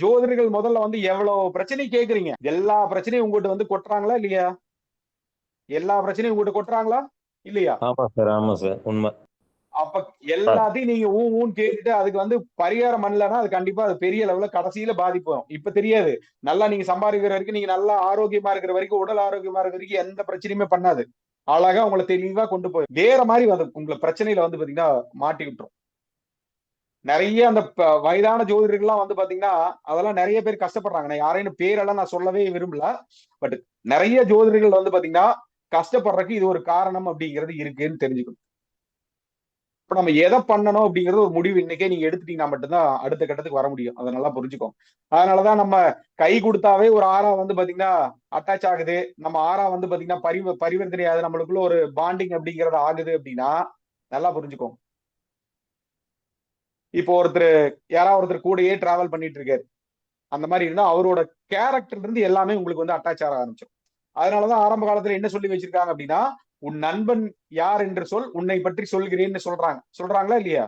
ஜோதிடர்கள் முதல்ல வந்து எவ்வளவு பிரச்சனை கேக்குறீங்க? எல்லா பிரச்சனையும் உங்ககிட்ட வந்து கொட்டுறாங்களா இல்லையா? எல்லா பிரச்சனையும் உங்ககிட்ட கொட்டுறாங்களா இல்லையா? ஆமா சார், ஆமா சார். உண்மை. அப்ப ஆ, எல்லாத்தையும் நீங்க ஊன்னு கேட்டுட்டு அதுக்கு வந்து பரிகாரம் பண்ணலன்னா அது கண்டிப்பா அது பெரிய லெவல்ல கடைசியில பாதிப்பு வரும். இப்ப தெரியாது. நல்லா நீங்க சம்பாதிக்கிற வரைக்கும், நீங்க நல்லா ஆரோக்கியமா இருக்கிற வரைக்கும், உடல் ஆரோக்கியமா இருக்கிற வரைக்கும் எந்த பிரச்சனையுமே பண்ணாது. அழகா உங்கள தெளிவா கொண்டு போய் வேற மாரி வந்து உங்கள பிரச்சனையில வந்து பாத்தீங்கன்னா மாட்டி விட்டுரும். நெறைய அந்த வயதான ஜோதிடர்கள்லாம் வந்து பாத்தீங்கன்னா, அதெல்லாம் நெறைய பேர் கஷ்டப்படுறாங்க. நான் யாரையும் பேரெல்லாம் நான் சொல்லவே விரும்பல. பட் நெறைய ஜோதிடர்கள் வந்து பாத்தீங்கன்னா, கஷ்டப்படுறதுக்கு இது ஒரு காரணம் அப்படிங்கிறது இருக்குன்னு தெரிஞ்சுக்கணும். இப்ப நம்ம எத பண்ணணும் அப்படிங்கிறது ஒரு முடிவு இன்னைக்கே நீங்க எடுத்துட்டீங்கன்னா மட்டும் தான் அடுத்த கட்டத்துக்கு வர முடியும். அத நல்லா புரிஞ்சுக்கோங்க. அதனால தான் நம்ம கை குடுத்தாவே ஒரு 6 வந்து பாத்தீங்கன்னா, அட்டாச் ஆகுது. நம்ம 6 வந்து பாத்தீங்கன்னா, பரிவர்த்தனை ஆகுது. நம்மளுக்குள்ள ஒரு பாண்டிங் அப்படிங்கிறது ஆகுது அப்படின்னா, நல்லா புரிஞ்சுக்கோங்க. இப்போ யாராவது ஒருத்தர் கூடயே டிராவல் பண்ணிட்டு இருக்காரு. அந்த மாரி இருந்தா அவரோட கேரக்டர்ல இருந்து எல்லாமே உங்களுக்கு வந்து அட்டாச் ஆக ஆரம்பிச்சுரும். அதனால தான் ஆரம்ப காலத்துல என்ன சொல்லி வச்சிருக்காங்க அப்படின்னா, "உன் நண்பன் யார் என்று சொல், உன்னை பற்றி சொல்கிறேன்னு" சொல்றாங்க. சொல்றாங்களா இல்லையா?